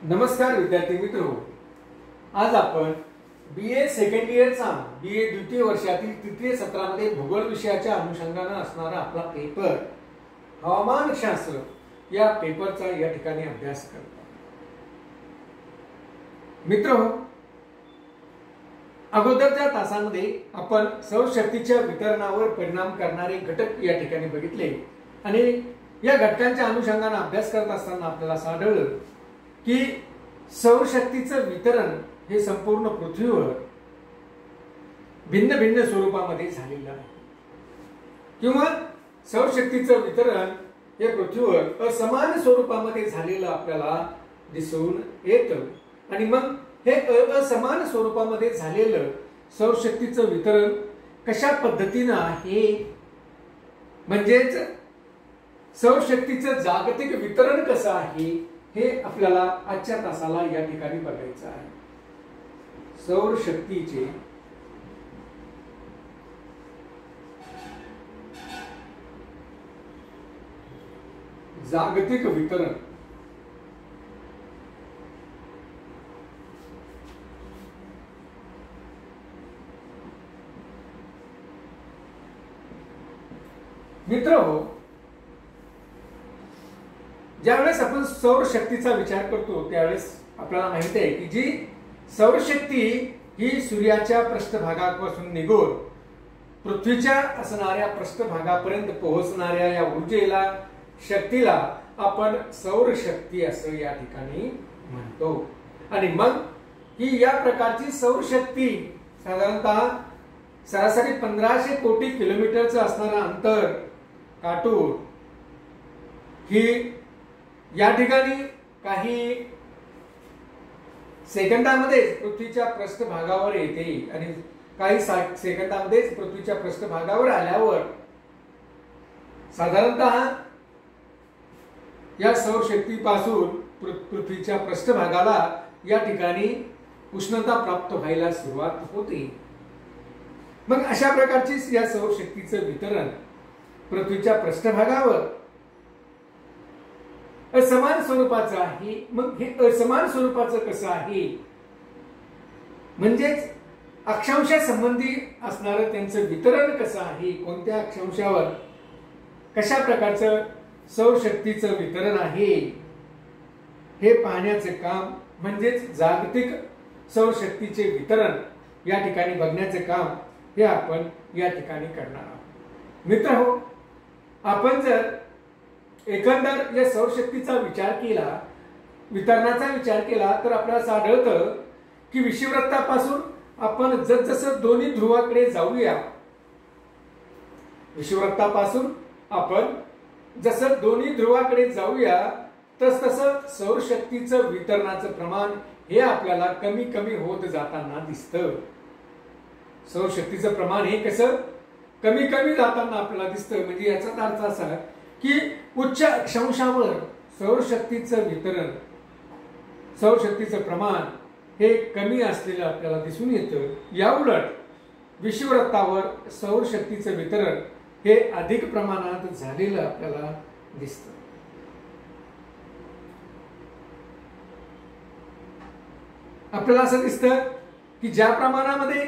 नमस्कार विद्यार्थी मित्रो, आज आपण BA सेकंड इयरचा BA द्वितीय वर्षातील तृतीय सत्रामध्ये भूगोल विषयाच्या अनुषंगाने असणारा आपला पेपर हवामानशास्त्र या पेपरचा या ठिकाणी अभ्यास करतो। मित्रो, अगोदरच्या तासामध्ये आपण सौरशक्तीच्या वितरणावर परिणाम करणारे घटक या ठिकाणी बघितले आणि या घटकांच्या अनुषंगाने अभ्यास करत असताना आपल्याला आढळलं की सौरशक्तीचं वितरण हे संपूर्ण पृथ्वीवर भिन्न भिन्न स्वरूपामध्ये झालेलं आहे किंवा सौरशक्तीचं वितरण हे पृथ्वीवर असमान स्वरूपामध्ये झालेलं आपल्याला दिसून येतं। आणि मग हे असमान स्वरूपामध्ये झालेलं सौरशक्तीचं वितरण कशा पद्धतीने आहे, म्हणजेच सौरशक्तीचं जागतिक वितरण कसं आहे हे आपल्याला आजच्या तासाला या ठिकाणी बघायचं आहे। सौरशक्तीचे जागतिक वितरण मित्रहो, ज्यावेळेस आपण सौरशक्तीचा विचार करतो त्यावेळेस आपल्याला माहिती आहे की जी सौरशक्ती ही सूर्याच्या पृष्ठभागापासून निघून पृथ्वीच्या असणाऱ्या पृष्ठभागापर्यंत पोहोचणाऱ्या या ऊर्जेला, शक्तीला आपण सौरशक्ती असं या ठिकाणी म्हणतो। आणि मग ही या प्रकारची सौरशक्ती साधारणतः सरासरी 1500 कोटी किलोमीटरचं असणारं अंतर काटून ही या ठिकाणी काही सेकंदामध्ये पृथ्वीच्या पृष्ठभागावर येते आणि काही सेकंदामध्ये पृथ्वीच्या पृष्ठभागावर आल्यावर साधारणतः या सौरशक्तीपासून पृथ्वीच्या पृष्ठभागाला या ठिकाणी उष्णता प्राप्त व्हायला सुरुवात होते। मग अशा प्रकारची या सौरशक्तीचं वितरण पृथ्वीच्या पृष्ठभागावर असमान स्वरूपाचं आहे। मग हे असमान स्वरूपाचं कसं आहे, म्हणजेच अक्षांशा संबंधी असणारं त्यांचं वितरण कसं आहे, कोणत्या अक्षांशावर कशा प्रकारचं सौरशक्तीचं वितरण आहे हे पाहण्याचे काम, म्हणजेच जागतिक सौरशक्तीचे वितरण या ठिकाणी बघण्याचे काम हे आपण या ठिकाणी करणार आहोत। मित्रहो, आपण जर एकंदर या सौरशक्तीचा विचार केला, वितरणाचा विचार केला तर आपल्याला आढळतं की विषुववृत्तापासून आपण जसजसं दोन्ही ध्रुवाकडे जाऊया, विषुववृत्तापासून आपण जसं दोन्ही ध्रुवाकडे जाऊया तसतसं सौरशक्तीचं वितरणाचं प्रमाण हे आपल्याला कमी कमी होत जाताना दिसतं। सौरशक्तीचं प्रमाण हे कसं कमी कमी जाताना आपल्याला दिसतं, म्हणजे याचा अर्थ असा की उच्च अक्षांशावर सौरशक्तीचं वितरण, सौरशक्तीचं प्रमाण हे कमी असलेलं आपल्याला दिसून येतं। या उलट विषुववृत्तावर सौरशक्तीचं वितरण हे अधिक प्रमाणात झालेलं आपल्याला दिसतं। आपल्याला असं दिसतं की ज्या प्रमाणामध्ये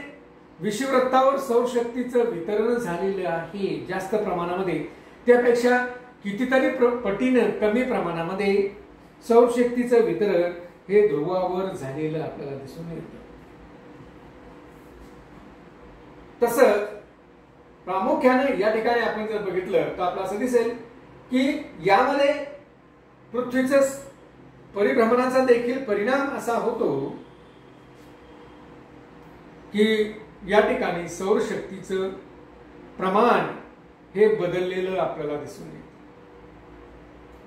विषुववृत्तावर सौरशक्तीचं वितरण झालेलं आहे जास्त प्रमाणामध्ये, त्यापेक्षा कितीतरी पटीने कमी प्रमाणामध्ये सौरशक्तीचं वितरण हे ध्रुवावर झालेलं आपल्याला दिसून येतं। तसंच प्रामुख्याने या ठिकाणी आपण जर बघितलं तर आपल्याला असं दिसेल की यामध्ये पृथ्वीचं परिभ्रमणाचा देखील परिणाम असा होतो की या ठिकाणी सौरशक्तीचं प्रमाण हे बदललेलं आपल्याला दिसून येतं।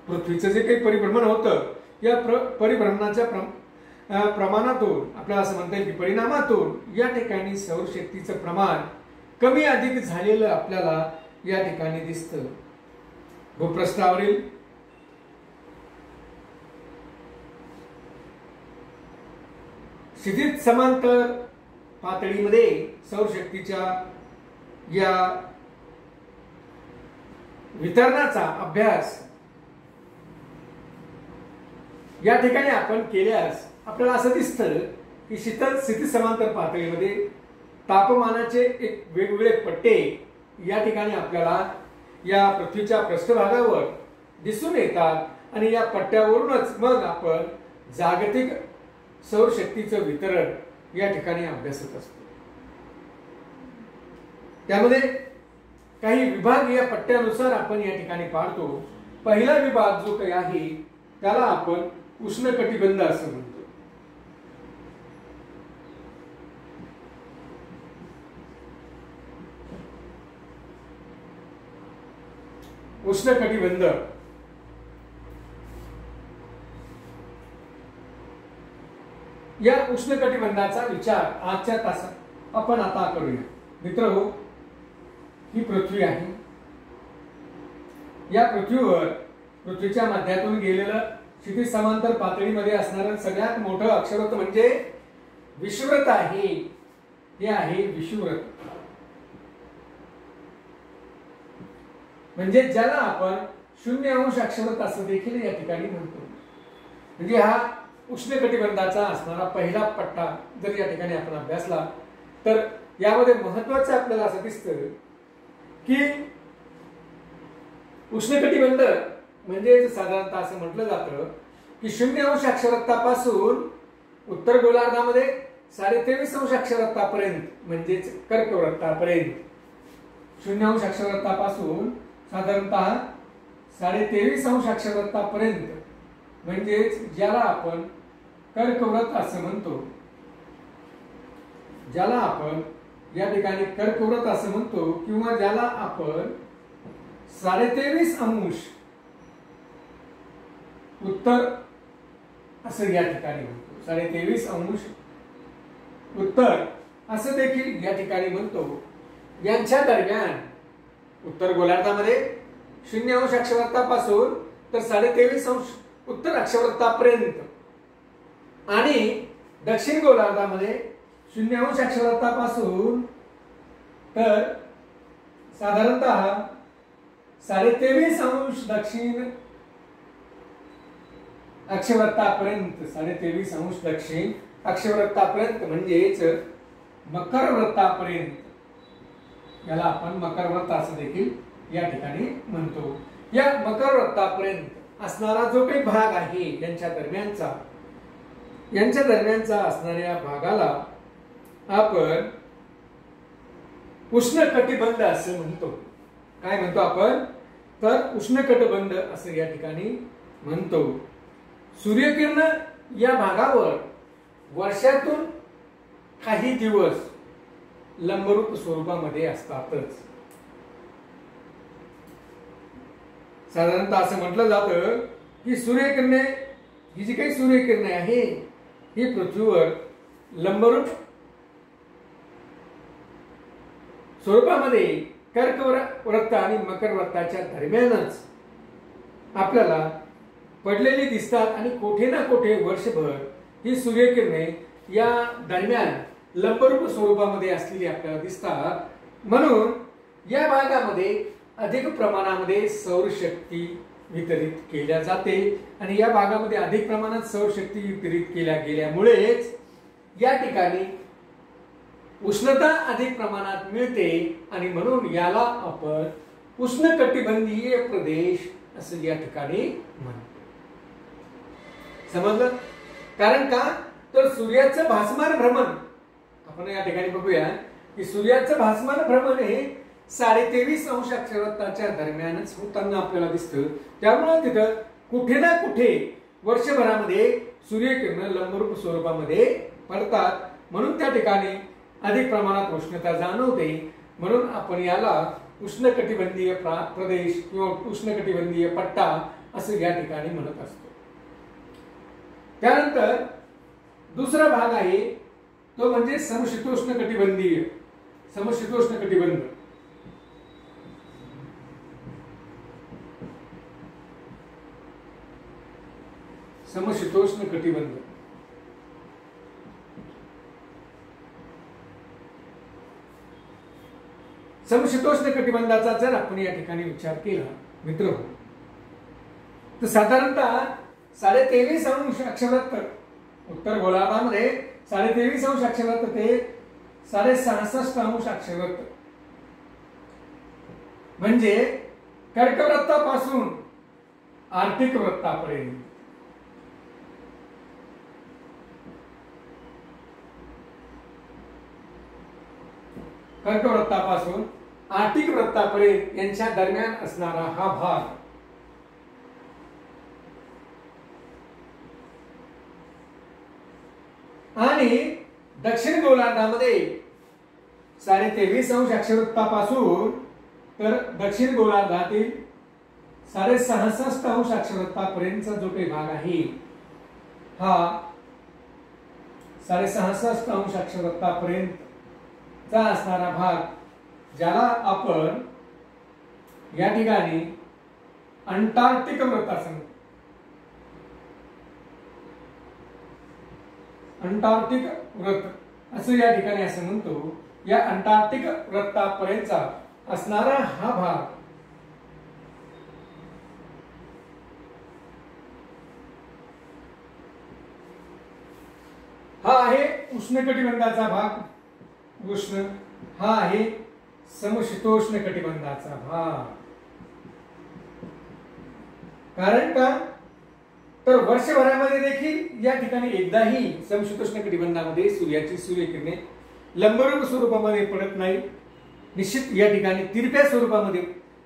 पृथ्वीचं जे काही परिभ्रमण होतं या परिभ्रमणाच्या प्रमाणातून आपल्याला असं म्हणता येईल की परिणामातून या ठिकाणी सौरशक्तीचं प्रमाण कमी अधिक झालेलं आपल्याला या ठिकाणी दिसतं। भूपृष्ठावरील क्षितिज समांतर पातळीमध्ये सौरशक्तीच्या या वितरणाचा अभ्यास या ठिकाणी आपण केल्यास आपल्याला असं दिसतं की शीतल स्थिती समांतर पातळीमध्ये तापमानाचे एक वेगवेगळे पट्टे या ठिकाणी आपल्याला या पृथ्वीच्या पृष्ठभागावर दिसून येतात आणि या पट्ट्यावरूनच मग आपण जागतिक सौरशक्तीचं वितरण या ठिकाणी अभ्यासत असतो. त्यामध्ये काही विभाग या पट्ट्यानुसार आपण या ठिकाणी पाहतो. पहिला विभाग जो काही आहे त्याला आपण उष्णकटिबंध असं म्हणतो. उष्णकटिबंध या उष्णकटिबंधाचा विचार आजच्या तासात आपण आता करूया. मित्रहो, ही पृथ्वी आहे. या पृथ्वीवर पृथ्वीच्या मध्यातून गेलेलं क्षितिज समांतर पातळीमध्ये असणारं सगळ्यात मोठं अक्षरवृत्त म्हणजे विषुवृत्त आहे. हे आहे विषुवृत्त, म्हणजे ज्याला आपण 0° अक्षरवृत्त असं देखील या ठिकाणी म्हणतो. म्हणजे हा उष्णकटिबंधाचा असणारा पहिला पट्टा जर या ठिकाणी आपण अभ्यासला तर यामध्ये महत्वाचं आपल्याला असं दिसतं की उष्णकटिबंध म्हणजे साधारणतः असं म्हटलं जातं की 0° अक्षरवृत्तापासून उत्तर गोलार्धामध्ये 23.5° अक्षरवृत्तापर्यंत म्हणजेच कर्कवृत्तापर्यंत 0° अक्षरवृत्तापासून साधारणतः 23.5° अक्षरवृत्तापर्यंत म्हणजेच ज्याला आपण कर्कवृत्त असं म्हणतो, ज्याला आपण या ठिकाणी कर्कवृत्त असं म्हणतो किंवा ज्याला आपण 23.5° उत्तर असं या ठिकाणी म्हणतो. 23.5° उत्तर असं देखील या ठिकाणी म्हणतो. यांच्या दरम्यान उत्तर गोलार्धामध्ये 0° अक्षरवृत्तापासून तर 23.5° उत्तर अक्षरवृत्तापर्यंत आणि दक्षिण गोलार्धामध्ये 0° अक्षरवृत्तापासून तर साधारणतः 23.5° दक्षिण अक्षरवृत्तापर्यंत 23.5° दक्षिण अक्षरवृत्तापर्यंत म्हणजेच मकर वृत्तापर्यंत याला आपण मकर वृत्त असं देखील या ठिकाणी म्हणतो. या मकर वृत्तापर्यंत असणारा जो काही भाग आहे यांच्या दरम्यानचा असणाऱ्या भागाला आपण उष्णकटिबंध असं म्हणतो. काय म्हणतो आपण तर उष्णकटिबंध असं या ठिकाणी म्हणतो. सूर्यकिरण या भागावर वर्षातून काही दिवस लंबरूप स्वरूपामध्ये असतातच. साधारणतः असं म्हटलं जातं की सूर्यकिरणे ही जी काही सूर्यकिरणे आहे ही पृथ्वीवर लंबरूप स्वरूपामध्ये कर्कवृत्त आणि मकर वृत्ताच्या दरम्यानच आपल्याला पडलेली दिसतात आणि कुठे ना कुठे वर्षभर ही सूर्यकिरणे या दरम्यान लंबरूप स्वरूपामध्ये असलेली आपल्याला दिसतात. म्हणून या भागामध्ये अधिक प्रमाणामध्ये सौरशक्ती वितरित केल्या जाते आणि या भागामध्ये अधिक प्रमाणात सौरशक्ती वितरित केल्या गेल्यामुळेच या ठिकाणी उष्णता अधिक प्रमाणात मिळते आणि म्हणून याला आपण उष्णकटिबंधीय प्रदेश असं या ठिकाणी म्हणतो. समजलं? कारण का तर सूर्याचं भासमान भ्रमण आपण या ठिकाणी बघूया की सूर्याचं भासमान भ्रमण हे 23.5° अक्षरवृत्ताच्या दरम्यानच होताना आपल्याला दिसतं. त्यामुळे तिथं कुठे ना कुठे वर्षभरामध्ये सूर्यकिरण लंबरूप स्वरूपामध्ये पडतात. म्हणून त्या ठिकाणी अधिक प्रमाणात उष्णता जाणवते. म्हणून आपण याला उष्णकटिबंधीय प्रदेश किंवा उष्णकटिबंधीय पट्टा असं या ठिकाणी म्हणत असतो. त्यानंतर दुसरा भाग आहे तो म्हणजे समशीतोष्ण कटिबंधीय. समशीतोष्ण कटिबंध समशीतोष्ण कटिबंध समशीतोष्ण कटिबंधाचा जर आपण या ठिकाणी विचार केला मित्र तर साधारणतः 23.5 अक्षवृत्त, उत्तर गोलार्धामध्ये 23.5 अक्षवृत्त ते 66.5 अक्षवृत्त, म्हणजे कर्कवृत्तापासून आर्टिक वृत्तापर्यंत. कर्कवृत्तापासून आर्टिक वृत्तापर्यंत यांच्या दरम्यान असणारा हा भाग आणि दक्षिण गोलार्धामध्ये 23.5 अक्षवृत्तापासून तर दक्षिण गोलार्धातील 66.5 अक्षवृत्तापर्यंतचा जो काही भाग आहे हा 66.5 अक्षवृत्तापर्यंतचा असणारा भाग, ज्याला आपण या ठिकाणी अंटार्क्टिक वृत्त असं म्हणतो. अंटार्क्टिक वृत्त असं या ठिकाणी असं म्हणतो. या अंटार्क्टिक वृत्तापर्यंतचा असणारा हा भाग हा आहे उष्णकटिबंधाचा भाग, उष्ण. हा आहे समशीतोष्ण कटिबंधाचा भाग. कारण का तर वर्षभरामध्ये देखील या ठिकाणी एकदाही समशीतोष्ण कटिबंधामध्ये सूर्याची सूर्यकिरणे लंबरूप स्वरूपामध्ये पडत नाही. निश्चित या ठिकाणी तिरप्या स्वरूपामध्ये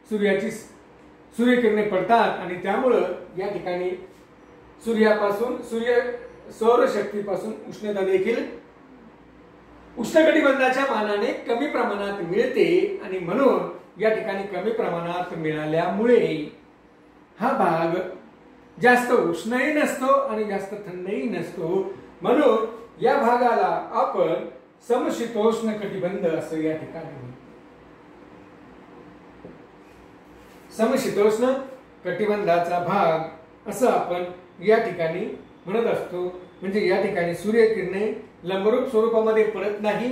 सूर्याची सूर्यकिरणे पडतात आणि त्यामुळं या ठिकाणी सूर्यापासून सौर शक्तीपासून उष्णता देखील उष्णकटिबंधाच्या मानाने कमी प्रमाणात मिळते आणि म्हणून या ठिकाणी कमी प्रमाणात मिळाल्यामुळे हा भाग जास्त उष्णही नसतो आणि जास्त थंडही नसतो. म्हणून या भागाला आपण समशीतोष्ण कटिबंध असं या ठिकाणी म्हणतो. समशीतोष्ण कटिबंधाचा भाग असं आपण या ठिकाणी म्हणत असतो. म्हणजे या ठिकाणी सूर्यकिरणे लंबरूप स्वरूपामध्ये पडत नाही.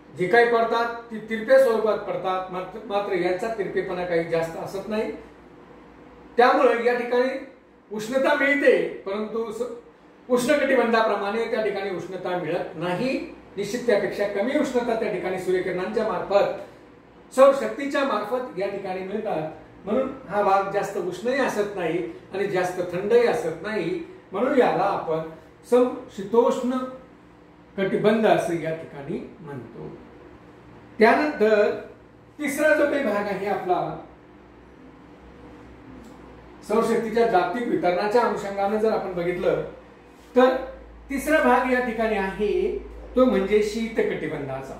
जे काही पडतात ती तिरप्या स्वरूपात पडतात, मात्र यांचा तिरपेपणा काही जास्त असत नाही. त्यामुळे या ठिकाणी उष्णता मिळते, परंतु उष्णकटिबंधाप्रमाणे त्या ठिकाणी उष्णता मिळत नाही. निश्चित त्यापेक्षा कमी उष्णता त्या ठिकाणी सूर्यकिरणांच्या मार्फत, सौर शक्तीच्या मार्फत या ठिकाणी मिळतात. म्हणून हा भाग जास्त उष्णही असत नाही आणि जास्त थंडही असत नाही. म्हणून याला आपण समशीतोष्ण कटिबंध असं या ठिकाणी म्हणतो. त्यानंतर तिसरा जो काही भाग आहे आपला सौरशक्तीच्या जागतिक वितरणाच्या अनुषंगाने जर आपण बघितलं तर तिसरा भाग या ठिकाणी आहे तो म्हणजे शीत कटिबंधाचा.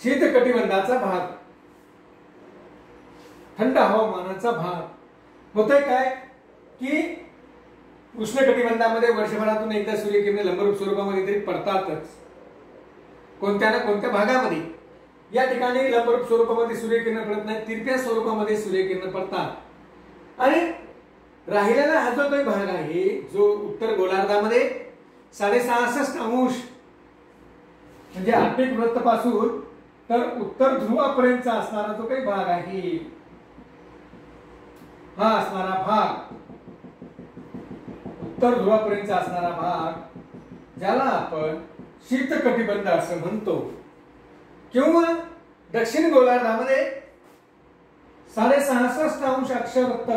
शीत कटिबंधाचा भाग, थंड हवामानाचा भाग. होतंय काय की उष्णकटिबंधामध्ये वर्षभरातून एकदा सूर्यकिरणे लंबरूप स्वरूपामध्ये तरी पडतातच, कोणत्या ना कोणत्या भागामध्ये. या ठिकाणी लंबरूप स्वरूपामध्ये सूर्यकिरणे पडत नाही, तिरप्या स्वरूपामध्ये सूर्यकिरणे पडतात. आणि राहिलेला हा जो काही भाग आहे जो उत्तर गोलार्धामध्ये 66.5 म्हणजे आर्टिक वृत्तपासून तर उत्तर ध्रुवापर्यंतचा असणारा जो काही भाग आहे हा असणारा भाग, उत्तर ध्रुवापर्यंतचा असणारा भाग, ज्याला आपण शीत कटिबंध असं म्हणतो. किंवा दक्षिण गोलार्धामध्ये 66.5 अक्षवृत्त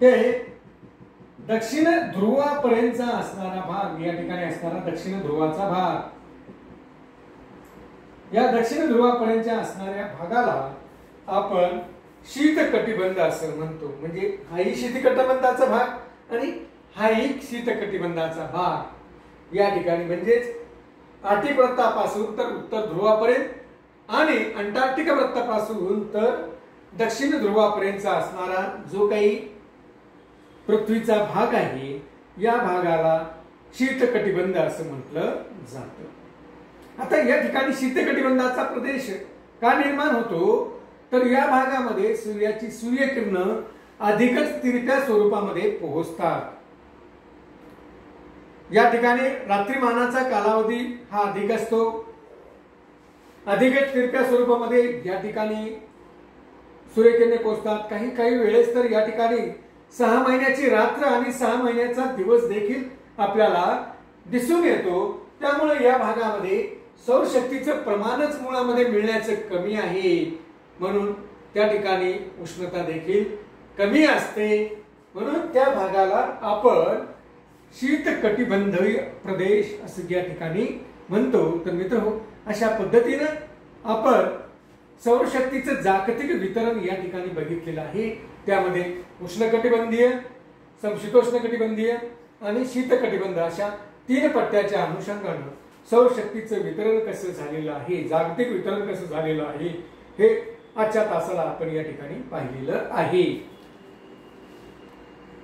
ते दक्षिण ध्रुवापर्यंतचा असणारा भाग, या ठिकाणी असणारा दक्षिण ध्रुवाचा भाग. या दक्षिण ध्रुवापर्यंतच्या असणाऱ्या भागाला आपण शीत कटिबंध असं म्हणतो. म्हणजे हाही शीत कटिबंधाचा भाग आणि हा एक शीत कटिबंधाचा भाग. या ठिकाणी म्हणजेच आर्टिक वृत्तापासून तर उत्तर ध्रुवापर्यंत आणि अंटार्क्टिक वृत्तापासून तर दक्षिण ध्रुवापर्यंतचा असणारा जो काही पृथ्वीचा भाग आहे या भागाला शीत कटिबंध असं म्हटलं जातं. आता या ठिकाणी शीत कटिबंधाचा प्रदेश का निर्माण होतो तर या भागामध्ये सूर्याची सूर्यकिरणं अधिकच तिरप्या स्वरूपामध्ये पोहोचतात. या ठिकाणी रात्रीमानाचा कालावधी हा अधिक असतो. अधिक तिरप्या स्वरूपामध्ये या ठिकाणी सूर्यकिरणे पोचतात. काही काही वेळेस तर या ठिकाणी 6 महिन्याची रात्र आणि 6 महिन्याचा दिवस देखील आपल्याला दिसून येतो. त्यामुळे या भागामध्ये सौरशक्तीचं प्रमाणच मुळामध्ये मिळण्याचं कमी आहे, म्हणून त्या ठिकाणी उष्णता देखील कमी असते. म्हणून त्या भागाला आपण शीत कटिबंधीय प्रदेश असं या ठिकाणी म्हणतो. तर मित्रहो, अशा पद्धतीनं आपण सौरशक्तीचं जागतिक वितरण या ठिकाणी बघितलेलं आहे. त्यामध्ये उष्णकटिबंधीय, समशीतोष्ण कटिबंधीय आणि शीतकटिबंध अशा 3 पट्ट्याच्या अनुषंगानं सौरशक्तीचं वितरण कसं झालेलं आहे, जागतिक वितरण कसं झालेलं आहे, हे आजच्या तासाला आपण या ठिकाणी पाहिलेलं आहे.